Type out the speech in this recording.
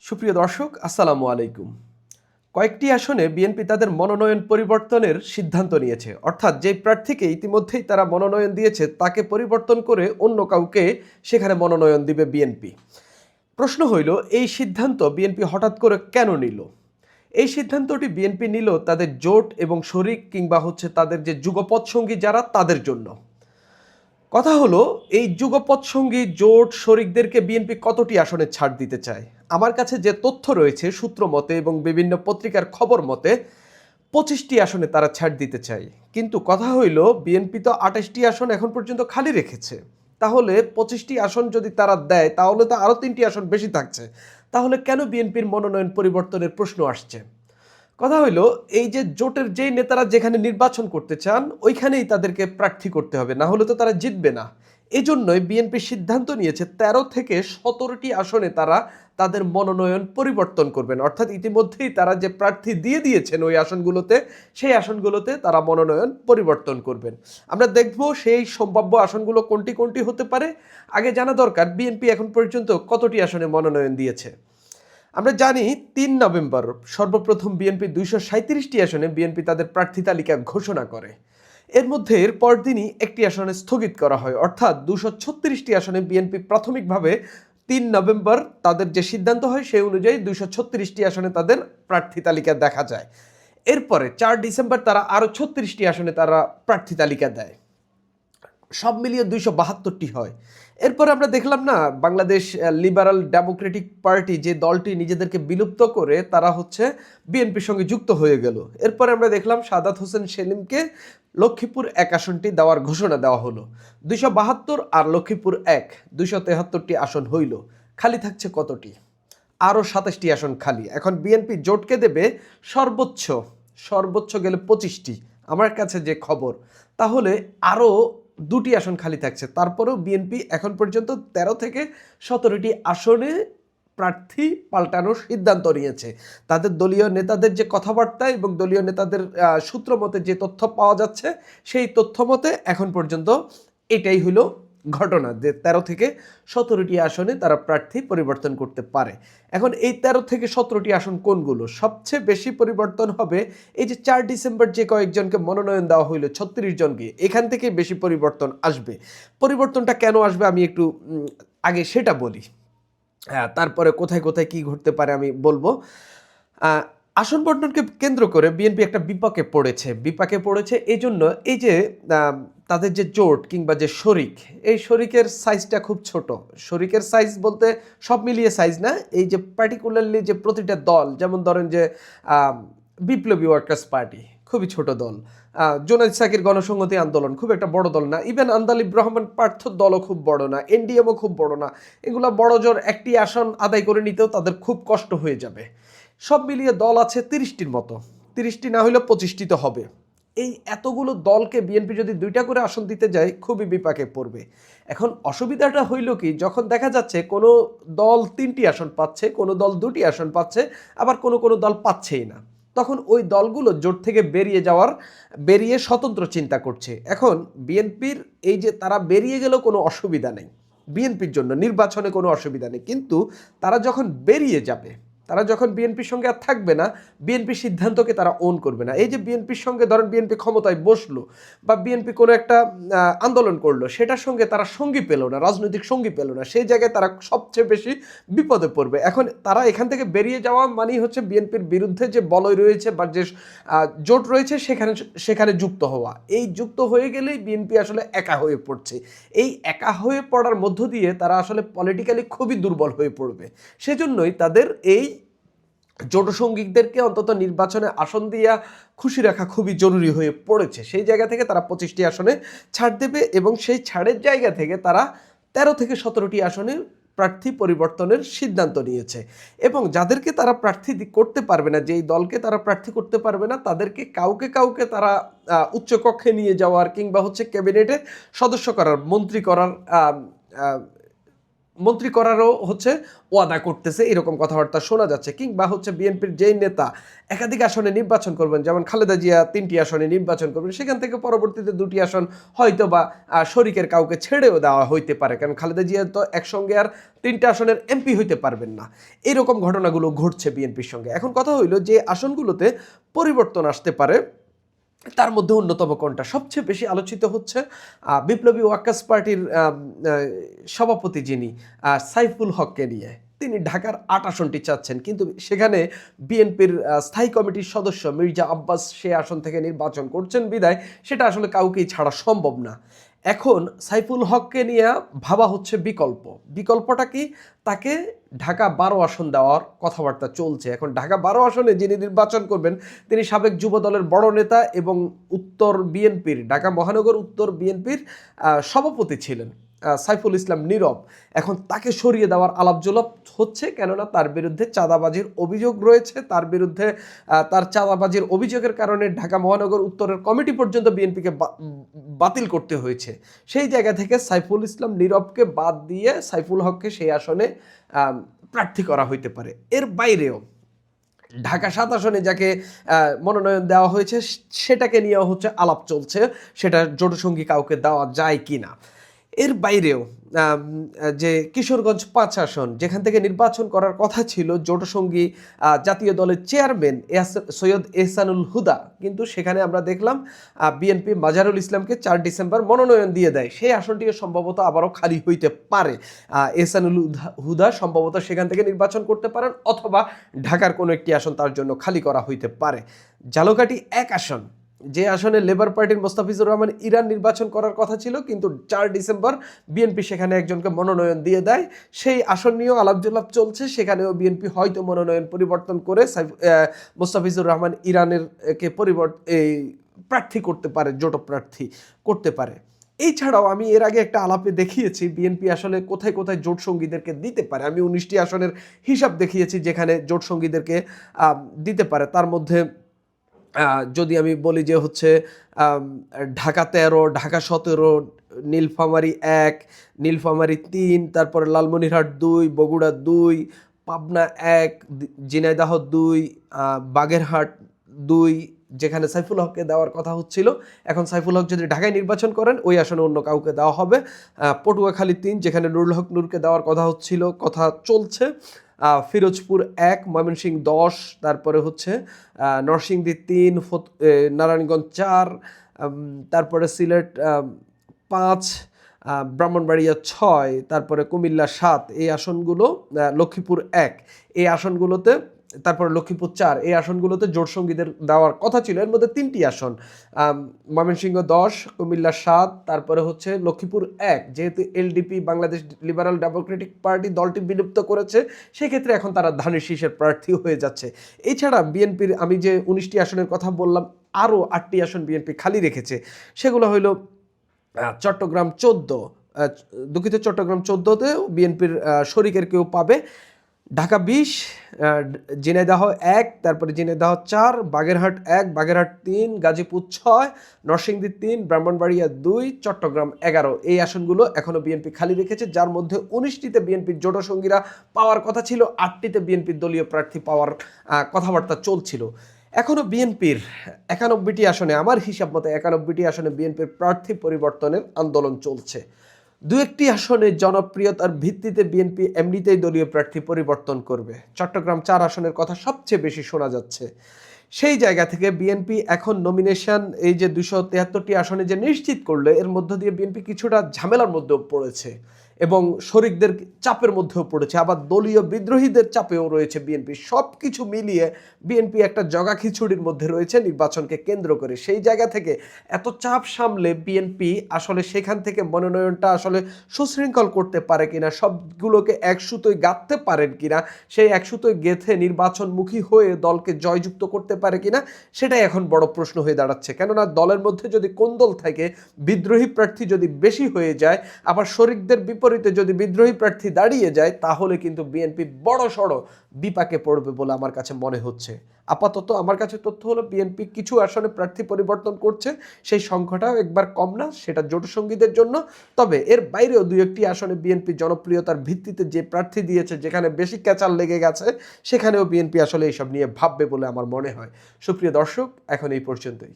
সুপ্রিয় দর্শক, আসসালামু আলাইকুম। কয়েকটি আসনে বিএনপি তাদের মনোনয়ন পরিবর্তনের সিদ্ধান্ত নিয়েছে। অর্থাৎ যে প্রার্থীকে ইতিমধ্যেই তারা মনোনয়ন দিয়েছে তাকে পরিবর্তন করে অন্য কাউকে সেখানে মনোনয়ন দিবে বিএনপি। প্রশ্ন হইল, এই সিদ্ধান্ত বিএনপি হঠাৎ করে কেন নিল? এই সিদ্ধান্তটি বিএনপি নিল তাদের জোট এবং শরিক কিংবা তাদের যে যুগপৎ সঙ্গী যারা তাদের জন্য। কথা হলো, এই যুগপৎ সঙ্গী জোট শরিকদেরকে বিএনপি কতটি আসনে ছাড় দিতে চায়? আমার কাছে যে তথ্য রয়েছে সূত্র মতে এবং বিভিন্ন পত্রিকার খবর মতে 25টি আসনে তারা ছাড় দিতে চায়। কিন্তু কথা হইল, বিএনপি তো 28টি আসন এখন পর্যন্ত খালি রেখেছে। তাহলে 25টি আসন যদি তারা দেয় তাহলে তো আরও 3টি আসন বেশি থাকছে। তাহলে কেন বিএনপির মনোনয়ন পরিবর্তনের প্রশ্ন আসছে? কথা হইলো, এই যে জোটের যেই নেতারা যেখানে নির্বাচন করতে চান ওইখানেই তাদেরকে প্রার্থী করতে হবে, না হলে তো তারা জিতবে না। এই জন্যই বিএনপি সিদ্ধান্ত নিয়েছে 13 থেকে 17টি আসনে তারা তাদের মনোনয়ন পরিবর্তন করবেন। অর্থাৎ ইতিমধ্যেই তারা যে প্রার্থী দিয়ে দিয়েছেন ওই আসনগুলোতে, সেই আসনগুলোতে তারা মনোনয়ন পরিবর্তন করবেন। আমরা দেখব সেই সম্ভাব্য আসনগুলো কোনটি কোনটি হতে পারে। আগে জানা দরকার বিএনপি এখন পর্যন্ত কতটি আসনে মনোনয়ন দিয়েছে। আমরা জানি 3 নভেম্বর সর্বপ্রথম বিএনপি 237টি আসনে বিএনপি তাদের প্রার্থী তালিকা ঘোষণা করে। এর মধ্যে এর পরদিনই একটি আসনে স্থগিত করা হয়, অর্থাৎ 236টি আসনে বিএনপি প্রাথমিকভাবে 3 নভেম্বর তাদের যে সিদ্ধান্ত হয় সেই অনুযায়ী 236টি আসনে তাদের প্রার্থী তালিকা দেখা যায়। এরপরে 4 ডিসেম্বর তারা আরও 36টি আসনে তারা প্রার্থী তালিকা দেয়। সব মিলিয়ে 272টি হয়। এরপরে আমরা দেখলাম না, বাংলাদেশ লিবারাল ডেমোক্রেটিক পার্টি যে দলটি নিজেদেরকে বিলুপ্ত করে তারা বিএনপির সঙ্গে যুক্ত হয়ে গেল। এরপরে আমরা দেখলাম সাদাত হোসেন সেলিমকে লক্ষ্মীপুর 1 আসনটি দেওয়ার ঘোষণা দেওয়া হলো। 272 আর লক্ষ্মীপুর 1, 273টি আসন হইল। খালি থাকছে কতটি? আরও 27টি আসন খালি। এখন বিএনপি জোটকে দেবে সর্বোচ্চ সর্বোচ্চ গেলে 25টি, আমার কাছে যে খবর। তাহলে আরও 2টি আসন খালি থাকছে। তারপরেও বিএনপি এখন পর্যন্ত 13 থেকে 17টি আসনে প্রার্থী পাল্টানোর সিদ্ধান্ত নিয়েছে। তাদের দলীয় নেতাদের যে কথাবার্তা এবং দলীয় নেতাদের সূত্র মতে যে তথ্য পাওয়া যাচ্ছে, সেই তথ্য মতে এখন পর্যন্ত এটাই হলো ঘটনা, যে 13 থেকে 17টি আসনে তারা প্রার্থী পরিবর্তন করতে পারে। এখন এই 13 থেকে 17টি আসন কোনগুলো? সবচেয়ে বেশি পরিবর্তন হবে এই যে 4 ডিসেম্বর যে কয়েকজনকে মনোনয়ন দেওয়া হইল, 36 জনকে, এখান থেকে বেশি পরিবর্তন আসবে। পরিবর্তনটা কেন আসবে আমি একটু আগে সেটা বলি। হ্যাঁ, তারপরে কোথায় কোথায় কি ঘটতে পারে আমি বলবো। আসন বন্টনকে কেন্দ্র করে বিএনপি একটা বিপাকে পড়েছে এই জন্য, এই যে তাদের যে জোট কিংবা যে শরিক, এই শরিকের সাইজটা খুব ছোট। শরিকের সাইজ বলতে সব মিলিয়ে সাইজ না, এই যে পার্টিকুলারলি যে প্রতিটা দল, যেমন ধরেন যে বিপ্লবী ওয়ার্কার্স পার্টি খুবই ছোট দল, জোনায়েদ সাকির গণসংহতি আন্দোলন খুব একটা বড় দল না, ইভেন আন্দালিব রহমান পার্থ দলও খুব বড় না, এনডিএমও খুব বড় না। এগুলা বড় জোর একটি আসন আদায় করে নিতেও তাদের খুব কষ্ট হয়ে যাবে। সব মিলিয়ে দল আছে 30টির মতো, 30টি না হইলে 25টি তো হবে। এই এতগুলো দলকে বিএনপি যদি 2টা করে আসন দিতে যায় খুবই বিপাকে পড়বে। এখন অসুবিধাটা হইল কি, যখন দেখা যাচ্ছে কোনো দল 3টি আসন পাচ্ছে, কোনো দল 2টি আসন পাচ্ছে, আবার কোনো কোনো দল পাচ্ছেই না, তখন ওই দলগুলো জোট থেকে বেরিয়ে স্বতন্ত্র চিন্তা করছে। এখন বিএনপির এই যে তারা বেরিয়ে গেলেও কোনো অসুবিধা নেই, বিএনপির জন্য নির্বাচনে কোনো অসুবিধা নেই, কিন্তু তারা যখন বেরিয়ে যাবে, তারা যখন বিএনপির সঙ্গে আর থাকবে না, বিএনপির সিদ্ধান্তকে তারা ওন করবে না। এই যে বিএনপির সঙ্গে ধরেন বিএনপি ক্ষমতায় বসলো বা বিএনপি কোনো একটা আন্দোলন করলো, সেটার সঙ্গে তারা সঙ্গী পেল না, রাজনৈতিক সঙ্গী পেল না, সেই জায়গায় তারা সবচেয়ে বেশি বিপদে পড়বে। এখন তারা এখান থেকে বেরিয়ে যাওয়া মানেই বিএনপির বিরুদ্ধে যে বলয় রয়েছে বা যে জোট রয়েছে সেখানে যুক্ত হওয়া। এই যুক্ত হয়ে গেলেই বিএনপি আসলে একা হয়ে পড়ছে। এই একা হয়ে পড়ার মধ্য দিয়ে তারা আসলে পলিটিক্যালি খুবই দুর্বল হয়ে পড়বে। সেজন্যই তাদের এই জোট সঙ্গীদেরকে অন্তত নির্বাচনে আসন দিয়া খুশি রাখা খুবই জরুরি হয়ে পড়েছে। সেই জায়গা থেকে তারা 25টি আসনে ছাড় দেবে এবং সেই ছাড়ের জায়গা থেকে তারা 13 থেকে 17টি আসনে প্রার্থী পরিবর্তনের সিদ্ধান্ত নিয়েছে। এবং যাদেরকে তারা প্রার্থী করতে পারবে না, যেই দলকে তারা প্রার্থী করতে পারবে না, তাদেরকে কাউকে তারা উচ্চকক্ষে নিয়ে যাওয়ার কিংবা ক্যাবিনেটে সদস্য করার, মন্ত্রী করার মন্ত্রী করারও হচ্ছে ওয়াদা করতেছে, এরকম কথাবার্তা শোনা যাচ্ছে। কিংবা হচ্ছে বিএনপির যেই নেতা একাধিক আসনে নির্বাচন করবেন, যেমন খালেদা জিয়া 3টি আসনে নির্বাচন করবেন, সেখান থেকে পরবর্তীতে 2টি আসন হয়তো বা শরিকের কাউকে ছেড়েও দেওয়া হইতে পারে, কারণ খালেদা জিয়া তো একসঙ্গে আর 3টে আসনের এমপি হইতে পারবেন না। এরকম ঘটনাগুলো ঘটছে বিএনপির সঙ্গে। এখন কথা হইল যে আসনগুলোতে পরিবর্তন আসতে পারে, তার মধ্যে অন্যতম কোনটা সবচেয়ে বেশি আলোচিত হচ্ছে বিপ্লবী ওয়ার্কার্স পার্টির সভাপতি যিনি সাইফুল হককে নিয়ে। তিনি ঢাকার 8 আসনটি চাচ্ছেন, কিন্তু সেখানে বিএনপির স্থায়ী কমিটির সদস্য মির্জা আব্বাস সে আসন থেকে নির্বাচন করছেন বিদায় সেটা আসলে কাউকেই ছাড়া সম্ভব না। এখন সাইফুল হককে নিয়ে ভাবা হচ্ছে বিকল্পটা কি? তাকে ঢাকা 12 আসন দেওয়ার কথাবার্তা চলছে। এখন ঢাকা 12 আসনে যিনি নির্বাচন করবেন তিনি সাবেক যুব দলের বড় নেতা এবং উত্তর বিএনপির, ঢাকা মহানগর উত্তর বিএনপির সভাপতি ছিলেন সাইফুল ইসলাম নীরব। এখন তাকে সরিয়ে দেওয়ার আলাপজোলাপ হচ্ছে, কেননা তার বিরুদ্ধে চাঁদাবাজির অভিযোগ রয়েছে। তার বিরুদ্ধে তার চাঁদাবাজির অভিযোগের কারণে ঢাকা মহানগর উত্তরের কমিটি পর্যন্ত বিএনপিকে বাতিল করতে হয়েছে। সেই জায়গা থেকে সাইফুল ইসলাম নীরবকে বাদ দিয়ে সাইফুল হককে সেই আসনে প্রার্থী করা হইতে পারে। এর বাইরেও ঢাকা 7 আসনে যাকে মনোনয়ন দেওয়া হয়েছে সেটাকে নিয়েও হচ্ছে আলাপ চলছে, সেটা জোটসঙ্গী কাউকে দেওয়া যায় কি না। এর বাইরেও যে কিশোরগঞ্জ 5 আসন যেখান থেকে নির্বাচন করার কথা ছিল জোটসঙ্গী জাতীয় দলের চেয়ারম্যান সৈয়দ এহসানুল হুদা, কিন্তু সেখানে আমরা দেখলাম বিএনপি মাজারুল ইসলামকে 4 ডিসেম্বর মনোনয়ন দিয়ে দেয়। সেই আসনটিও সম্ভবত আবারও খালি হইতে পারে। এহসানুল হুদা সম্ভবত সেখান থেকে নির্বাচন করতে পারেন, অথবা ঢাকার কোনো একটি আসন তার জন্য খালি করা হইতে পারে। ঝালকাঠি 1 আসন, যে আসনে লেবার পার্টির মোস্তাফিজুর রহমান ইরান নির্বাচন করার কথা ছিল, কিন্তু 4 ডিসেম্বর বিএনপি সেখানে একজনকে মনোনয়ন দিয়ে দেয়। সেই আসন নিয়েও আলাপজোলাপ চলছে, সেখানেও বিএনপি হয়তো মনোনয়ন পরিবর্তন করে মোস্তাফিজুর রহমান ইরানের প্রার্থী করতে পারে, জোট প্রার্থী করতে পারে। এই ছাড়াও আমি এর আগে একটা আলাপে দেখিয়েছি বিএনপি আসলে কোথায় কোথায় জোট সঙ্গীদেরকে দিতে পারে। আমি 19টি আসনের হিসাব দেখিয়েছি যেখানে জোট সঙ্গীদেরকে দিতে পারে। তার মধ্যে যদি আমি বলি যে হচ্ছে ঢাকা 13, ঢাকা 17, নীলফামারী 1, নীলফামারী 3, তারপরে লালমনিরহাট 2, বগুড়া 2, পাবনা 1, ঝিনাইদহ 2, বাগেরহাট 2, যেখানে সাইফুল হককে দেওয়ার কথা হচ্ছিল। এখন সাইফুল হক যদি ঢাকায় নির্বাচন করেন ওই আসনে অন্য কাউকে দেওয়া হবে। পটুয়াখালী 3, যেখানে নুরুল হক নূরকে দেওয়ার কথা হচ্ছিল, কথা চলছে। ফিরোজপুর 1, ময়মনসিংহ 10, তারপরে হচ্ছে নরসিংদী 3, নারায়ণগঞ্জ 4, তারপরে সিলেট 5, ব্রাহ্মণবাড়িয়া 6, তারপরে কুমিল্লা 7, এই আসনগুলো, লক্ষ্মীপুর 1, এই আসনগুলোতে, তারপরে লক্ষ্মীপুর 4, এই আসনগুলোতে জোটসঙ্গীদের দেওয়ার কথা ছিল। এর মধ্যে 3টি আসন, ময়মনসিংহ 10, কুমিল্লা 7, তারপরে হচ্ছে লক্ষ্মীপুর 1, যেহেতু LDP Bangladesh liberal Democratic party দলটি বিলুপ্ত করেছে, সেক্ষেত্রে এখন তারা ধানের শীষের প্রার্থী হয়ে যাচ্ছে। এছাড়া বিএনপির আমি যে 19টি আসনের কথা বললাম, আরও 8টি আসন বিএনপি খালি রেখেছে। সেগুলো হইল চট্টগ্রাম 14, দুঃখিত চট্টগ্রাম 14তেও বিএনপির শরিকের কেউ পাবে, ঢাকা 20, ঝিনাইদহ 1, তারপরে ঝিনাইদহ 4, বাগেরহাট 1, বাগেরহাট 3, গাজীপুর 6, নরসিংদী 3, ব্রাহ্মণবাড়িয়া 2, চট্টগ্রাম 11, এই আসনগুলো এখনও বিএনপি খালি রেখেছে, যার মধ্যে 19টিতে বিএনপির জোটসঙ্গীরা পাওয়ার কথা ছিল, 8টিতে বিএনপির দলীয় প্রার্থী পাওয়ার কথাবার্তা চলছিল। এখনও বিএনপির 91টি আসনে, আমার হিসাব মতো 91টি আসনে বিএনপির প্রার্থী পরিবর্তনের আন্দোলন চলছে। 2-1টি আসনে জনপ্রিয়তার ভিত্তিতে বিএনপি এমনিতেই দলীয় প্রার্থী পরিবর্তন করবে। চট্টগ্রাম 4 আসনের কথা সবচেয়ে বেশি শোনা যাচ্ছে। সেই জায়গা থেকে বিএনপি এখন নমিনেশন এই যে 273টি আসনে যে নিশ্চিত করলো, এর মধ্য দিয়ে বিএনপি কিছুটা ঝামেলার মধ্যেও পড়েছে এবং শরিকদের চাপের মধ্যেও পড়েছে, আবার দলীয় বিদ্রোহীদের চাপেও রয়েছে বিএনপি। সব কিছু মিলিয়ে বিএনপি একটা জগা খিচুড়ির মধ্যে রয়েছে নির্বাচনকে কেন্দ্র করে। সেই জায়গা থেকে এত চাপ সামলে বিএনপি আসলে সেখান থেকে মনোনয়নটা আসলে সুশৃঙ্খল করতে পারে কিনা, সবগুলোকে এক সুতোয় গাঁথতে পারেন কিনা, সেই এক সুতোয় গেঁথে নির্বাচনমুখী হয়ে দলকে জয়যুক্ত করতে পারে কিনা, সেটাই এখন বড় প্রশ্ন হয়ে দাঁড়াচ্ছে। কেননা দলের মধ্যে যদি কোন্দল থাকে, বিদ্রোহী প্রার্থী যদি বেশি হয়ে যায়, আবার শরিকদের বিপরীত বিপরীতে যদি বিদ্রোহী প্রার্থী দাঁড়িয়ে যায় তাহলে কিন্তু বিএনপি বড় সড় বিপাকে পড়বে বলে আমার কাছে মনে হচ্ছে। আপাতত আমার কাছে তথ্য হলো বিএনপি কিছু আসনে প্রার্থী পরিবর্তন করছে, সেই সংখ্যাটাও একবার কম না, সেটা জোটসঙ্গীদের জন্য। তবে এর বাইরেও দুই একটি আসনে বিএনপি জনপ্রিয়তার ভিত্তিতে যে প্রার্থী দিয়েছে, যেখানে বেশি ক্যাচাল লেগে গেছে, সেখানেও বিএনপি আসলে এইসব নিয়ে ভাববে বলে আমার মনে হয়। সুপ্রিয় দর্শক, এখন এই পর্যন্তই।